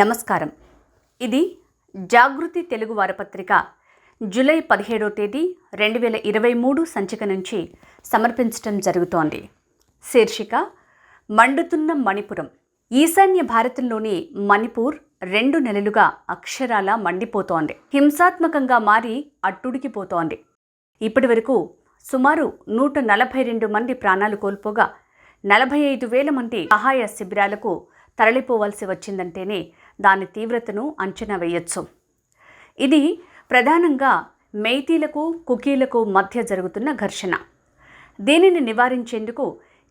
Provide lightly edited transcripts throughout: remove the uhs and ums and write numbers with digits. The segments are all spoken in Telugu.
నమస్కారం. ఇది జాగృతి తెలుగు వారపత్రిక జూలై 17వ తేదీ 2023 సంచిక నుంచి సమర్పించడం జరుగుతోంది. శీర్షిక మండుతున్న మణిపురం. ఈశాన్య భారతంలోని మణిపూర్ 2 నెలలుగా అక్షరాల మండిపోతోంది. హింసాత్మకంగా మారి అట్టుడికిపోతోంది. ఇప్పటి వరకు సుమారు 142 మంది ప్రాణాలు కోల్పోగా 45,000 మంది సహాయ శిబిరాలకు తరలిపోవలసి వచ్చిందంటేనే దాని తీవ్రతను అంచనా వేయొచ్చు. ఇది ప్రధానంగా మెయితీలకు కుకీలకు మధ్య జరుగుతున్న ఘర్షణ. దీనిని నివారించేందుకు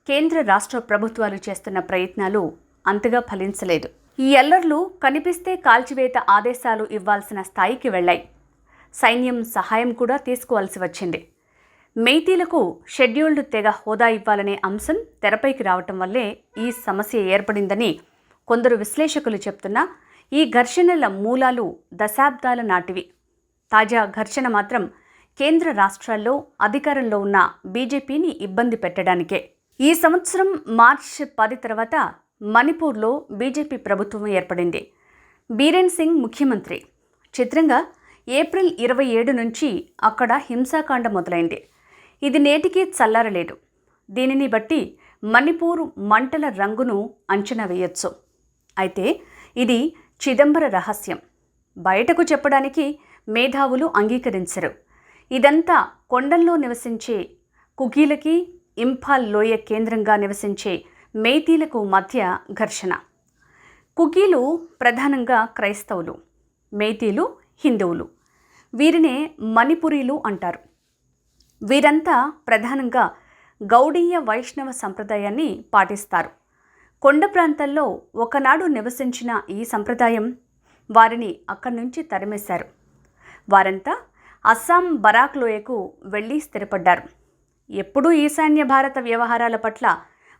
కేంద్ర రాష్ట్ర ప్రభుత్వాలు చేస్తున్న ప్రయత్నాలు అంతగా ఫలించలేదు. ఈ అల్లర్లు కనిపిస్తే కాల్చివేత ఆదేశాలు ఇవ్వాల్సిన స్థాయికి వెళ్లాయి. సైన్యం సహాయం కూడా తీసుకోవాల్సి వచ్చింది. మెయితీలకు షెడ్యూల్డ్ తెగ హోదా ఇవ్వాలనే అంశం తెరపైకి రావటం వల్లే ఈ సమస్య ఏర్పడిందని కొందరు విశ్లేషకులు చెప్తున్నా ఈ ఘర్షణల మూలాలు దశాబ్దాల నాటివి. తాజా ఘర్షణ మాత్రం కేంద్ర రాష్ట్రాల్లో అధికారంలో ఉన్న బీజేపీని ఇబ్బంది పెట్టడానికే. ఈ సంవత్సరం మార్చి 10 తర్వాత మణిపూర్లో బీజేపీ ప్రభుత్వం ఏర్పడింది. బీరేన్ సింగ్ ముఖ్యమంత్రి. చిత్రంగా ఏప్రిల్ 27 నుంచి అక్కడ హింసాకాండ మొదలైంది. ఇది నేటికీ చల్లారలేదు. దీనిని బట్టి మణిపూర్ మంటల రంగును అంచనా వేయొచ్చు. అయితే ఇది చిదంబర రహస్యం. బయటకు చెప్పడానికి మేధావులు అంగీకరించరు. ఇదంతా కొండల్లో నివసించే కుకీలకి, ఇంఫాల్ లోయ కేంద్రంగా నివసించే మెయితీలకు మధ్య ఘర్షణ. కుకీలు ప్రధానంగా క్రైస్తవులు, మెయితీలు హిందువులు. వీరినే మణిపురీలు అంటారు. వీరంతా ప్రధానంగా గౌడీయ వైష్ణవ సంప్రదాయాన్ని పాటిస్తారు. కొండ ప్రాంతాల్లో ఒకనాడు నివసించిన ఈ సంప్రదాయం వారిని అక్కడి నుంచి తరిమేశారు. వారంతా అస్సాం బరాక్ లోయకు వెళ్ళి స్థిరపడ్డారు. ఎప్పుడూ ఈశాన్య భారత వ్యవహారాల పట్ల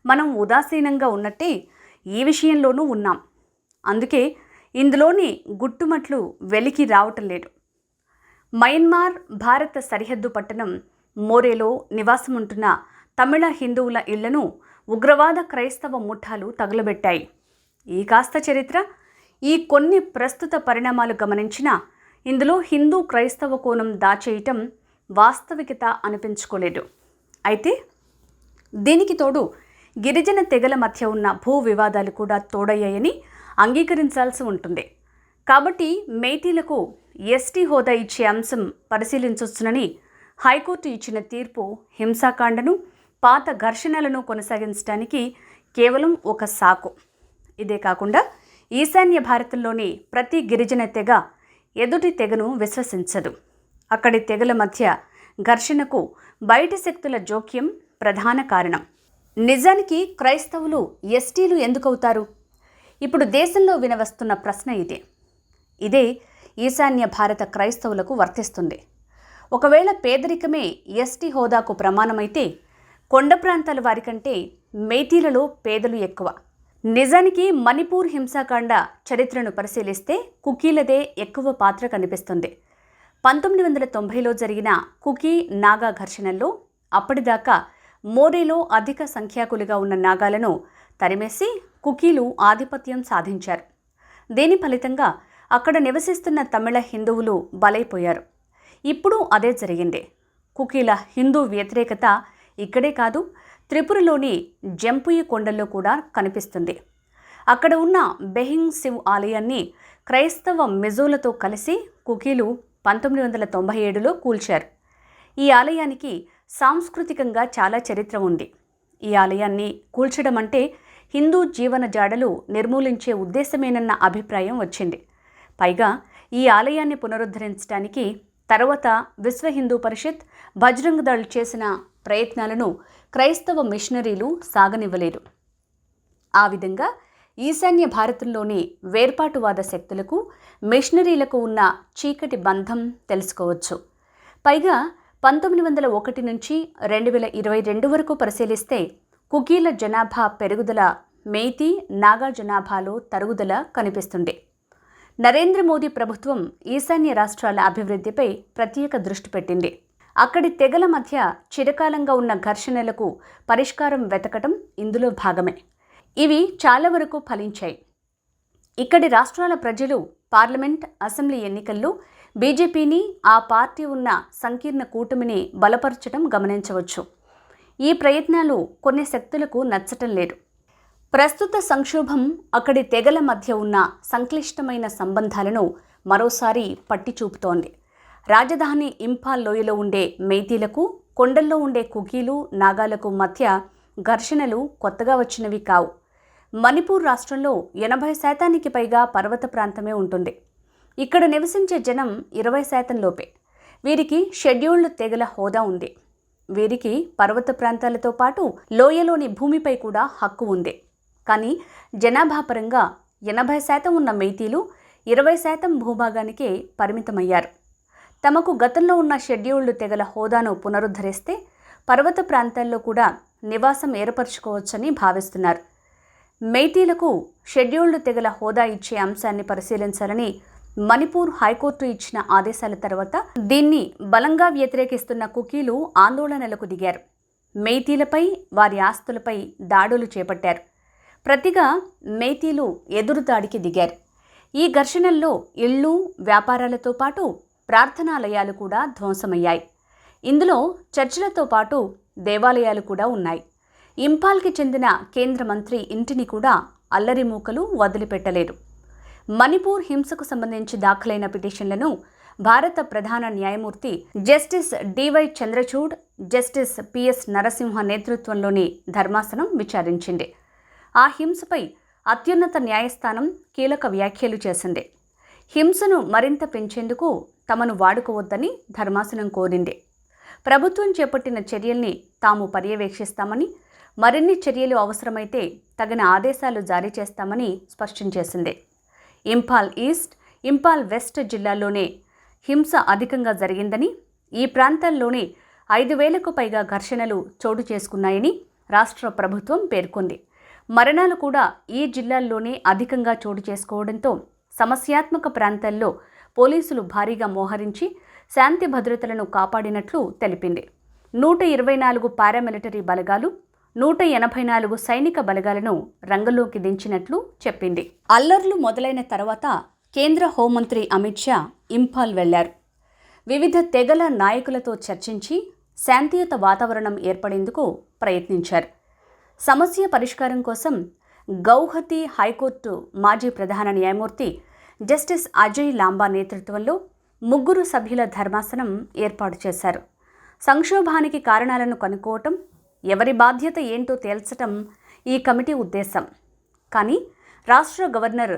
మనం ఉదాసీనంగా ఉన్నట్టే ఈ విషయంలోనూ ఉన్నాం. అందుకే ఇందులోని గుట్టుమట్లు వెలికి రావటం లేదు. మయన్మార్ భారత సరిహద్దు పట్టణం మోరేలో నివాసముంటున్న తమిళ హిందువుల ఇళ్లను ఉగ్రవాద క్రైస్తవ ముఠాలు తగులబెట్టాయి. ఈ కాస్త చరిత్ర, ఈ కొన్ని ప్రస్తుత పరిణామాలు గమనించినా ఇందులో హిందూ క్రైస్తవ కోణం దాచేయటం వాస్తవికత అనిపించుకోలేదు. అయితే దీనికి తోడు గిరిజన తెగల మధ్య ఉన్న భూ వివాదాలు కూడా తోడయ్యాయని అంగీకరించాల్సి ఉంటుంది. కాబట్టి మెయితీలకు ఎస్టీ హోదా ఇచ్చే అంశం పరిశీలించొచ్చునని హైకోర్టు ఇచ్చిన తీర్పు హింసాకాండను, పాత ఘర్షణలను కొనసాగించడానికి కేవలం ఒక సాకు. ఇదే కాకుండా ఈశాన్య భారతంలోని ప్రతి గిరిజన తెగ ఎదుటి తెగను విశ్వసించదు. అక్కడి తెగల మధ్య ఘర్షణకు బయటి శక్తుల జోక్యం ప్రధాన కారణం. నిజానికి క్రైస్తవులు ఎస్టీలు ఎందుకవుతారు? ఇప్పుడు దేశంలో వినవస్తున్న ప్రశ్న ఇదే. ఇదే ఈశాన్య భారత క్రైస్తవులకు వర్తిస్తుంది. ఒకవేళ పేదరికమే ఎస్టీ హోదాకు ప్రమాణమైతే కొండ ప్రాంతాల వారికంటే మెయితీలలో పేదలు ఎక్కువ. నిజానికి మణిపూర్ హింసాకాండ చరిత్రను పరిశీలిస్తే కుకీలదే ఎక్కువ పాత్ర కనిపిస్తుంది. 1990లో జరిగిన కుకీ నాగా ఘర్షణల్లో అప్పటిదాకా మోరేలో అధిక సంఖ్యాకులుగా ఉన్న నాగాలను తరిమేసి కుకీలు ఆధిపత్యం సాధించారు. దీని ఫలితంగా అక్కడ నివసిస్తున్న తమిళ హిందువులు బలైపోయారు. ఇప్పుడు అదే జరిగింది. కుకీల హిందూ వ్యతిరేకత ఇక్కడే కాదు, త్రిపురలోని జంపుయి కొండల్లో కూడా కనిపిస్తుంది. అక్కడ ఉన్న బెహింగ్ శివ్ ఆలయాన్ని క్రైస్తవ మిజోలతో కలిసి కుకీలు 1997లో కూల్చారు. ఈ ఆలయానికి సాంస్కృతికంగా చాలా చరిత్ర ఉంది. ఈ ఆలయాన్ని కూల్చడం అంటే హిందూ జీవన జాడలు నిర్మూలించే ఉద్దేశమేనన్న అభిప్రాయం వచ్చింది. పైగా ఈ ఆలయాన్ని పునరుద్ధరించడానికి తర్వాత విశ్వ హిందూ పరిషత్, బజరంగ్ దళ్ చేసిన ప్రయత్నాలను క్రైస్తవ మిషనరీలు సాగనివ్వలేదు. ఆ విధంగా ఈశాన్య భారతంలోని వేర్పాటువాద శక్తులకు మిషనరీలకు ఉన్న చీకటి బంధం తెలుసుకోవచ్చు. పైగా 1901 నుంచి 2022 వరకు పరిశీలిస్తే కుకీల జనాభా పెరుగుదల, మెయితీ నాగా జనాభాలో తరుగుదల కనిపిస్తుంది. నరేంద్ర మోదీ ప్రభుత్వం ఈశాన్య రాష్ట్రాల అభివృద్ధిపై ప్రత్యేక దృష్టి పెట్టింది. అక్కడి తెగల మధ్య చిరకాలంగా ఉన్న ఘర్షణలకు పరిష్కారం వెతకటం ఇందులో భాగమే. ఇవి చాలా వరకు ఫలించాయి. ఇక్కడి రాష్ట్రాల ప్రజలు పార్లమెంట్, అసెంబ్లీ ఎన్నికల్లో బీజేపీని, ఆ పార్టీ ఉన్న సంకీర్ణ కూటమిని బలపరచడం గమనించవచ్చు. ఈ ప్రయత్నాలు కొన్ని శక్తులకు నచ్చటం లేదు. ప్రస్తుత సంక్షోభం అక్కడి తెగల మధ్య ఉన్న సంక్లిష్టమైన సంబంధాలను మరోసారి పట్టి చూపుతోంది. రాజధాని ఇంఫాల్ లోయలో ఉండే మెయితీలకు, కొండల్లో ఉండే కుకీలు, నాగాలకు మధ్య ఘర్షణలు కొత్తగా వచ్చినవి కావు. మణిపూర్ రాష్ట్రంలో 80% పైగా పర్వత ప్రాంతమే ఉంటుంది. ఇక్కడ నివసించే జనం 20% లోపే. వీరికి షెడ్యూల్డ్ తెగల హోదా ఉంది. వీరికి పర్వత ప్రాంతాలతో పాటు లోయలోని భూమిపై కూడా హక్కు ఉంది. కానీ జనాభా పరంగా 80% ఉన్న మెయితీలు 20% భూభాగానికే పరిమితమయ్యారు. తమకు గతంలో ఉన్న షెడ్యూల్డ్ తెగల హోదాను పునరుద్ధరిస్తే పర్వత ప్రాంతాల్లో కూడా నివాసం ఏర్పరచుకోవచ్చని భావిస్తున్నారు. మెయితీలకు షెడ్యూల్డ్ తెగల హోదా ఇచ్చే అంశాన్ని పరిశీలించాలని మణిపూర్ హైకోర్టు ఇచ్చిన ఆదేశాల తర్వాత దీన్ని బలంగా వ్యతిరేకిస్తున్న కుకీలు ఆందోళనలకు దిగారు. మెయితీలపై, వారి ఆస్తులపై దాడులు చేపట్టారు. ప్రతిగా మెయితీలు ఎదురుదాడికి దిగారు. ఈ ఘర్షణల్లో ఇళ్ళు, వ్యాపారాలతో పాటు ప్రార్థనాలయాలు కూడా ధ్వంసమయ్యాయి. ఇందులో చర్చిలతో పాటు దేవాలయాలు కూడా ఉన్నాయి. ఇంఫాల్కి చెందిన కేంద్ర మంత్రి ఇంటిని కూడా అల్లరి మూకలు వదిలిపెట్టలేదు. మణిపూర్ హింసకు సంబంధించి దాఖలైన పిటిషన్లను భారత ప్రధాన న్యాయమూర్తి justice DY Chandrachud, justice PS Narasimha నేతృత్వంలోని ధర్మాసనం విచారించింది. ఆ హింసపై అత్యున్నత న్యాయస్థానం కీలక వ్యాఖ్యలు చేసింది. హింసను మరింత పెంచేందుకు తమను వాడుకోవద్దని ధర్మాసనం కోరింది. ప్రభుత్వం చేపట్టిన చర్యల్ని తాము పర్యవేక్షిస్తామని, మరిన్ని చర్యలు అవసరమైతే తగిన ఆదేశాలు జారీ చేస్తామని స్పష్టం చేసింది. ఇంఫాల్ ఈస్ట్, ఇంఫాల్ వెస్ట్ జిల్లాల్లోనే హింస అధికంగా జరిగిందని, ఈ ప్రాంతాల్లోనే 5,000కు పైగా ఘర్షణలు చోటు చేసుకున్నాయని రాష్ట్ర ప్రభుత్వం పేర్కొంది. మరణాలు కూడా ఈ జిల్లాల్లోనే అధికంగా చోటు చేసుకోవడంతో సమస్యాత్మక ప్రాంతాల్లో పోలీసులు భారీగా మోహరించి శాంతి భద్రతలను కాపాడినట్లు తెలిపింది. 124 పారామిలిటరీ బలగాలు, 184 సైనిక బలగాలను రంగంలోకి దించినట్లు చెప్పింది. అల్లర్లు మొదలైన తర్వాత కేంద్ర హోంమంత్రి అమిత్ షా ఇంఫాల్ వెళ్లారు. వివిధ తెగల నాయకులతో చర్చించి శాంతియుత వాతావరణం ఏర్పడేందుకు ప్రయత్నించారు. సమస్య పరిష్కారం కోసం గౌహతి హైకోర్టు మాజీ ప్రధాన న్యాయమూర్తి జస్టిస్ అజయ్ లాంబా నేతృత్వంలో 3 సభ్యుల ధర్మాసనం ఏర్పాటు చేశారు. సంక్షోభానికి కారణాలను కనుక్కోవటం, ఎవరి బాధ్యత ఏంటో తేల్చటం ఈ కమిటీ ఉద్దేశం. కానీ రాష్ట్ర గవర్నర్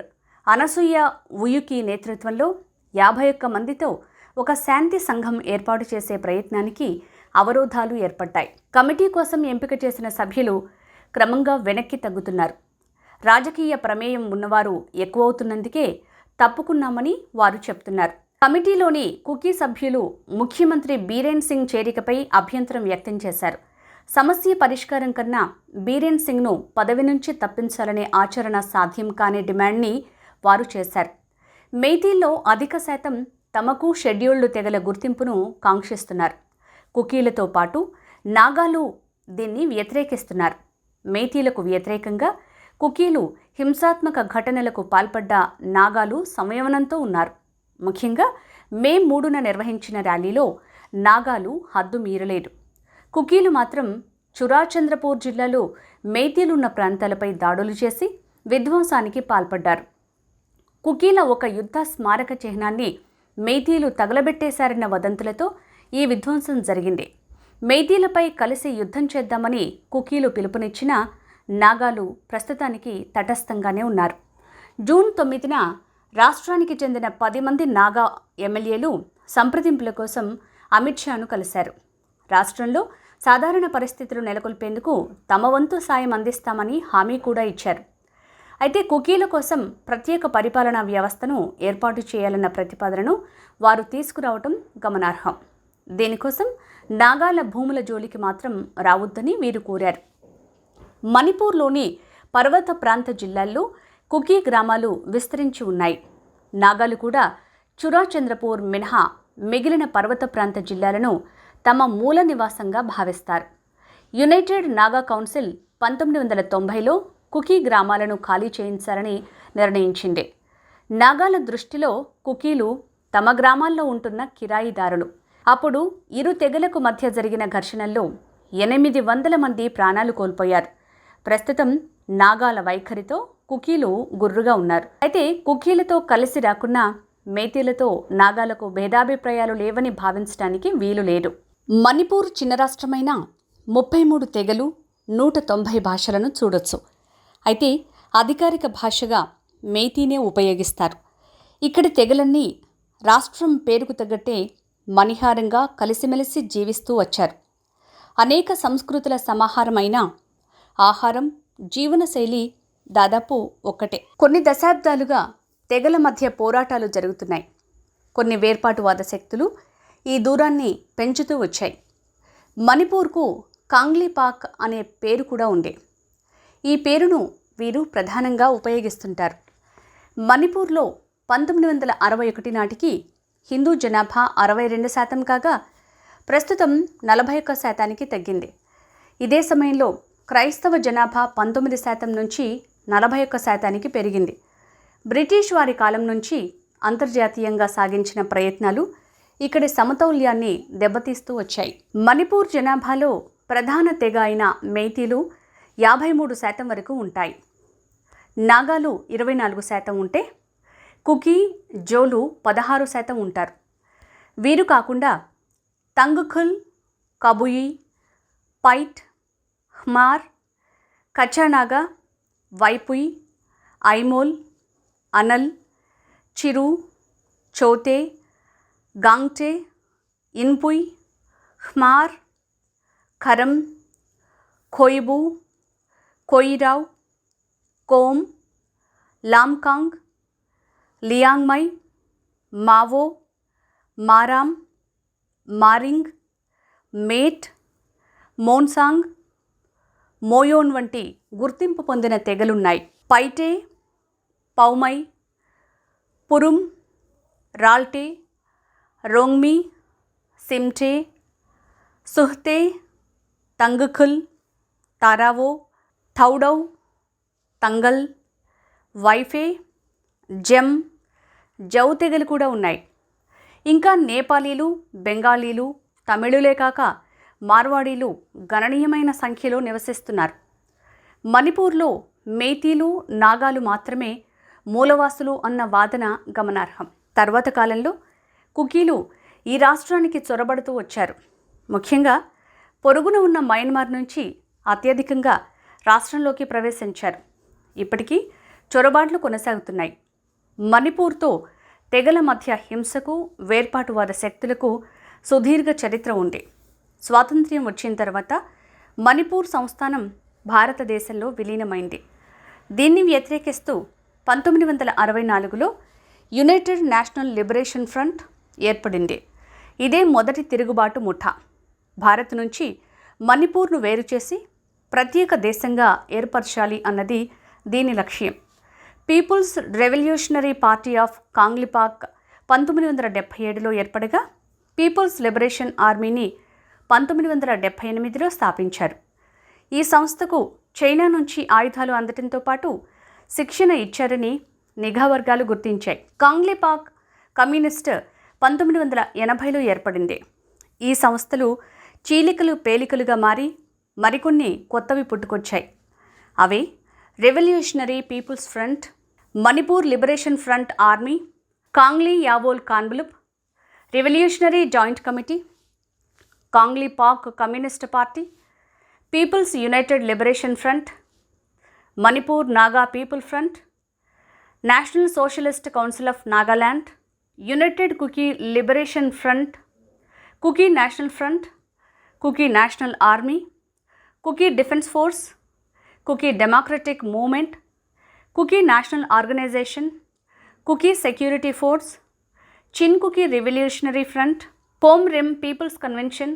అనసూయ ఉయుకి నేతృత్వంలో 51 మందితో ఒక శాంతి సంఘం ఏర్పాటు చేసే ప్రయత్నానికి అవరోధాలు ఏర్పడ్డాయి. కమిటీ కోసం ఎంపిక చేసిన సభ్యులు క్రమంగా వెనక్కి తగ్గుతున్నారు. రాజకీయ ప్రమేయం ఉన్నవారు ఎక్కువవుతున్నందుకే తప్పుకున్నామని వారు చెప్తున్నారు. కమిటీలోని కుకీ సభ్యులు ముఖ్యమంత్రి బీరేన్ సింగ్ చేరికపై అభ్యంతరం వ్యక్తం చేశారు. సమస్య పరిష్కారం కన్నా బీరేన్ సింగ్ను పదవి నుంచి తప్పించాలనే ఆచరణ సాధ్యం కాని డిమాండ్ని వారు చేశారు. మెయితీల్లో అధిక శాతం తమకు షెడ్యూల్డ్ తెగల గుర్తింపును కాంక్షిస్తున్నారు. కుకీలతో పాటు నాగాలు దీన్ని వ్యతిరేకిస్తున్నారు. మెయితీలకు వ్యతిరేకంగా కుకీలు హింసాత్మక ఘటనలకు పాల్పడ్డ నాగాలు సంయమనంతో ఉన్నారు. ముఖ్యంగా మే 3న నిర్వహించిన ర్యాలీలో నాగాలు హద్దు మీరలేదు. కుకీలు మాత్రం చురాచంద్రపూర్ జిల్లాలో మెయితీలున్న ప్రాంతాలపై దాడులు చేసి విధ్వంసానికి పాల్పడ్డారు. కుకీల ఒక యుద్ధ స్మారక చిహ్నాన్ని మెయితీలు తగలబెట్టేశారన్న వదంతులతో ఈ విధ్వంసం జరిగింది. మెయితీలపై కలిసి యుద్ధం చేద్దామని కుకీలు పిలుపునిచ్చినా నాగాలు ప్రస్తుతానికి తటస్థంగానే ఉన్నారు. జూన్ 9న రాష్ట్రానికి చెందిన 10 మంది నాగా ఎమ్మెల్యేలు సంప్రదింపుల కోసం అమిత్ షాను కలిశారు. రాష్ట్రంలో సాధారణ పరిస్థితులు నెలకొల్పేందుకు తమ వంతు సాయం అందిస్తామని హామీ కూడా ఇచ్చారు. అయితే కుకీల కోసం ప్రత్యేక పరిపాలనా వ్యవస్థను ఏర్పాటు చేయాలన్న ప్రతిపాదనను వారు తీసుకురావటం గమనార్హం. దీనికోసం నాగాల భూముల జోలికి మాత్రం రావద్దని వీరు కోరారు. మణిపూర్లోని పర్వత ప్రాంత జిల్లాల్లో కుకీ గ్రామాలు విస్తరించి ఉన్నాయి. నాగాలు కూడా చురాచంద్రపూర్ మినహా మిగిలిన పర్వత ప్రాంత జిల్లాలను తమ మూల నివాసంగా భావిస్తారు. యునైటెడ్ నాగా కౌన్సిల్ 1990లో కుకీ గ్రామాలను ఖాళీ చేయించాలని నిర్ణయించింది. నాగాల దృష్టిలో కుకీలు తమ గ్రామాల్లో ఉంటున్న కిరాయిదారులు. అప్పుడు ఇరు తెగలకు మధ్య జరిగిన ఘర్షణల్లో 800 మంది ప్రాణాలు కోల్పోయారు. ప్రస్తుతం నాగాల వైఖరితో కుకీలు గుర్రుగా ఉన్నారు. అయితే కుకీలతో కలిసి రాకున్నా మేతీలతో నాగాలకు భేదాభిప్రాయాలు లేవని భావించడానికి వీలు లేదు. మణిపూర్ చిన్న రాష్ట్రమైన 33 తెగలు, 190 భాషలను చూడొచ్చు. అయితే అధికారిక భాషగా మేతీనే ఉపయోగిస్తారు. ఇక్కడి తెగలన్నీ రాష్ట్రం పేరుకు తగ్గట్టే మణిహారంగా కలిసిమెలిసి జీవిస్తూ వచ్చారు. అనేక సంస్కృతుల సమాహారమైన ఆహారం, జీవనశైలి దాదాపు ఒక్కటే. కొన్ని దశాబ్దాలుగా తెగల మధ్య పోరాటాలు జరుగుతున్నాయి. కొన్ని వేర్పాటువాద శక్తులు ఈ దూరాన్ని పెంచుతూ వచ్చాయి. మణిపూర్కు కాంగ్లీపాక్ అనే పేరు కూడా ఉంది. ఈ పేరును వీరు ప్రధానంగా ఉపయోగిస్తుంటారు. మణిపూర్లో 1961 నాటికి హిందూ జనాభా 62% కాగా ప్రస్తుతం 41% తగ్గింది. ఇదే సమయంలో క్రైస్తవ జనాభా 19% నుంచి 41% పెరిగింది. బ్రిటిష్ వారి కాలం నుంచి అంతర్జాతీయంగా సాగించిన ప్రయత్నాలు ఇక్కడి సమతౌల్యాన్ని దెబ్బతీస్తూ వచ్చాయి. మణిపూర్ జనాభాలో ప్రధాన తెగ అయిన మేతీలు 53% వరకు ఉంటాయి. నాగాలు 24% ఉంటే కుకీ, జోలు 16% ఉంటారు. వీరు కాకుండా తంగుఖుల్, కబుయి, పైట్, హ్మార్, కచ్చానాగా, వైపుయ్, ఐమోల్, అనల్, చిరు, చోతే, గాంగ్టే, ఇన్పుయ్, హ్మార్, ఖరం, ఖోయిబు, కోయిరావ్, కోమ్, లామ్కాంగ్, లియాంగ్మై, మావో, మారామ్, మారింగ్, మేట్, మోన్సాంగ్, మోయోన్ వంటి గుర్తింపు పొందిన తెగలున్నాయి. పైటే, పౌమై, పురుమ్, రాల్టే, రోంగ్మి, సిమ్టే, సుహ్తే, తంగుఖుల్, తారావో, థౌడౌ, తంగల్, వైఫే, జెమ్, జౌ తెగలు కూడా ఉన్నాయి. ఇంకా నేపాలీలు, బెంగాలీలు, తమిళులే కాక మార్వాడీలు గణనీయమైన సంఖ్యలో నివసిస్తున్నారు. మణిపూర్లో మేతీలు, నాగాలు మాత్రమే మూలవాసులు అన్న వాదన గమనార్హం. తర్వాత కాలంలో కుకీలు ఈ రాష్ట్రానికి చొరబడుతూ వచ్చారు. ముఖ్యంగా పొరుగున ఉన్న మయన్మార్ నుంచి అత్యధికంగా రాష్ట్రంలోకి ప్రవేశించారు. ఇప్పటికీ చొరబాట్లు కొనసాగుతున్నాయి. మణిపూర్తో తెగల మధ్య హింసకు, వేర్పాటువాద శక్తులకు సుదీర్ఘ చరిత్ర ఉంది. స్వాతంత్ర్యం వచ్చిన తర్వాత మణిపూర్ సంస్థానం భారతదేశంలో విలీనమైంది. దీన్ని వ్యతిరేకిస్తూ 1964లో యునైటెడ్ నేషనల్ లిబరేషన్ ఫ్రంట్ ఏర్పడింది. ఇదే మొదటి తిరుగుబాటు ముఠా. భారత్ నుంచి మణిపూర్ను వేరు చేసి ప్రత్యేక దేశంగా ఏర్పరచాలి అన్నది దీని లక్ష్యం. People's revolutionary party of Kangleipak 1977లో ఏర్పడగా పీపుల్స్ లిబరేషన్ ఆర్మీని 1978లో స్థాపించారు. ఈ సంస్థకు చైనా నుంచి ఆయుధాలు అందటంతో పాటు శిక్షణ ఇచ్చారని నిఘా వర్గాలు గుర్తించాయి. కాంగ్లీపాక్ కమ్యూనిస్ట్ 1980లో ఏర్పడింది. ఈ సంస్థలు చీలికలు పేలికలుగా మారి మరికొన్ని కొత్తవి పుట్టుకొచ్చాయి. అవే revolutionary people's front, Manipur liberation front army, Kanglei Yawol Kanna Lup, revolutionary joint committee, Kangleipak communist party, people's united liberation front, Manipur Naga people front, national socialist council of Nagaland, united Kuki liberation front, Kuki national front, Kuki national army, Kuki defence force, Kuki democratic movement, Kuki national organisation, Kuki security force, Chin Kuki revolutionary front, Pom Rim people's convention,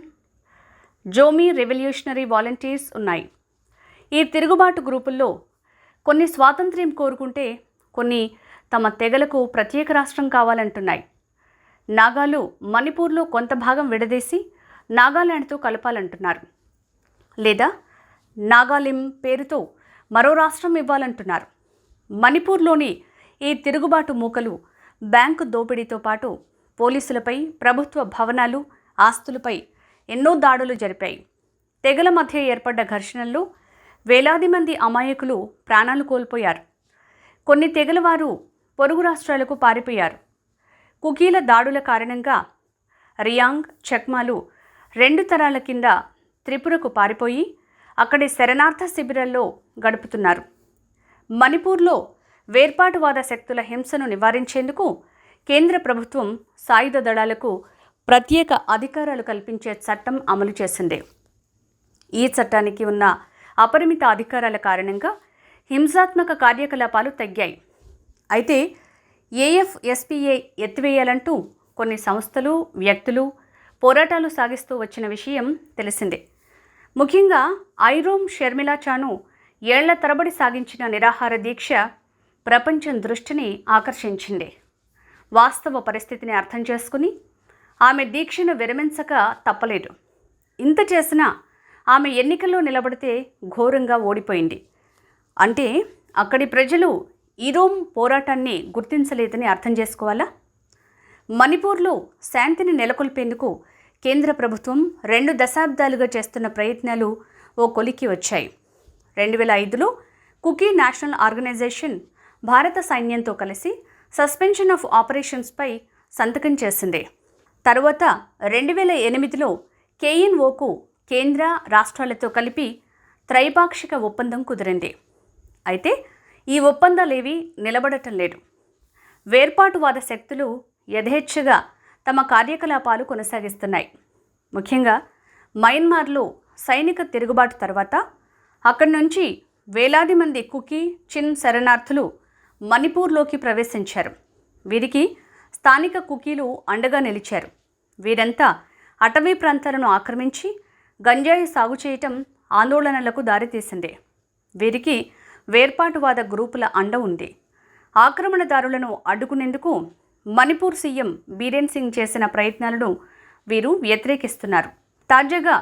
Zomi revolutionary volunteers ఉన్నాయి. ఈ తిరుగుబాటు గ్రూపుల్లో కొన్ని స్వాతంత్ర్యం కోరుకుంటే కొన్ని తమ తెగలకు ప్రత్యేక రాష్ట్రం కావాలంటున్నాయి. నాగాలు మణిపూర్లో కొంత భాగం విడదీసి నాగాలాండ్తో కలపాలంటున్నారు. లేదా నాగాలిం పేరుతో మరో రాష్ట్రం ఇవ్వాలంటున్నారు. మణిపూర్లోని ఈ తిరుగుబాటు మూకలు బ్యాంకు దోపిడీతో పాటు పోలీసులపై, ప్రభుత్వ భవనాలు, ఆస్తులపై ఎన్నో దాడులు జరిపాయి. తెగల మధ్య ఏర్పడ్డ ఘర్షణల్లో వేలాది మంది అమాయకులు ప్రాణాలు కోల్పోయారు. కొన్ని తెగల వారు పొరుగు రాష్ట్రాలకు పారిపోయారు. కుకీల దాడుల కారణంగా రియాంగ్, చక్మాలు 2 తరాల కింద త్రిపురకు పారిపోయి అక్కడి శరణార్థ శిబిరాల్లో గడుపుతున్నారు. మణిపూర్లో వేర్పాటువాద శక్తుల హింసను నివారించేందుకు కేంద్ర ప్రభుత్వం సాయుధ దళాలకు ప్రత్యేక అధికారాలు కల్పించే చట్టం అమలు చేసింది. ఈ చట్టానికి ఉన్న అపరిమిత అధికారాల కారణంగా హింసాత్మక కార్యకలాపాలు తగ్గాయి. అయితే ఏఎఫ్ఎస్పీఏ ఎత్తివేయాలంటూ కొన్ని సంస్థలు, వ్యక్తులు పోరాటాలు సాగిస్తూ వచ్చిన విషయం తెలిసిందే. ముఖ్యంగా ఐరోమ్ షర్మిలా చాను ఏళ్ల తరబడి సాగించిన నిరాహార దీక్ష ప్రపంచం దృష్టిని ఆకర్షించింది. వాస్తవ పరిస్థితిని అర్థం చేసుకుని ఆమె దీక్షను విరమించక తప్పలేదు. ఇంత చేసినా ఆమె ఎన్నికల్లో నిలబడితే ఘోరంగా ఓడిపోయింది. అంటే అక్కడి ప్రజలు ఐరోమ్ పోరాటాన్ని గుర్తించలేదని అర్థం చేసుకోవాలా? మణిపూర్లో శాంతిని నెలకొల్పేందుకు కేంద్ర ప్రభుత్వం 2 దశాబ్దాలుగా చేస్తున్న ప్రయత్నాలు ఓ కొలిక్కి వచ్చాయి. 2005లో కుకీ నేషనల్ ఆర్గనైజేషన్ భారత సైన్యంతో కలిసి సస్పెన్షన్ ఆఫ్ ఆపరేషన్స్పై సంతకం చేసింది. తరువాత 2008లో కేఎన్ఓకు కేంద్ర, రాష్ట్రాలతో కలిపి త్రైపాక్షిక ఒప్పందం కుదిరింది. అయితే ఈ ఒప్పందాలేవీ నిలబడటం లేదు. వేర్పాటువాద శక్తులు యథేచ్ఛగా తమ కార్యకలాపాలు కొనసాగిస్తున్నాయి. ముఖ్యంగా మయన్మార్లో సైనిక తిరుగుబాటు తర్వాత అక్కడి నుంచి వేలాది మంది కుకీ, చిన్ శరణార్థులు మణిపూర్లోకి ప్రవేశించారు. వీరికి స్థానిక కుకీలు అండగా నిలిచారు. వీరంతా అటవీ ప్రాంతాలను ఆక్రమించి గంజాయి సాగు చేయటం ఆందోళనలకు దారితీసింది. వీరికి వేర్పాటువాద గ్రూపుల అండ ఉంది. ఆక్రమణదారులను అడ్డుకునేందుకు మణిపూర్ సీఎం బీరేన్ సింగ్ చేసిన ప్రయత్నాలను వీరు వ్యతిరేకిస్తున్నారు. తాజాగా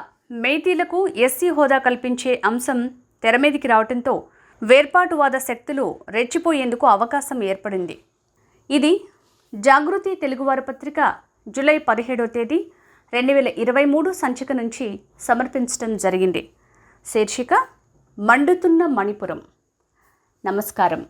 మేతీలకు ఎస్సీ హోదా కల్పించే అంశం తెరమీదికి రావడంతో వేర్పాటువాద శక్తులు రెచ్చిపోయేందుకు అవకాశం ఏర్పడింది. ఇది జాగృతి తెలుగువారి పత్రిక జూలై 17వ తేదీ 2023 సంచిక నుంచి సమర్పించడం జరిగింది. శీర్షిక మండుతున్న మణిపురం. నమస్కారం.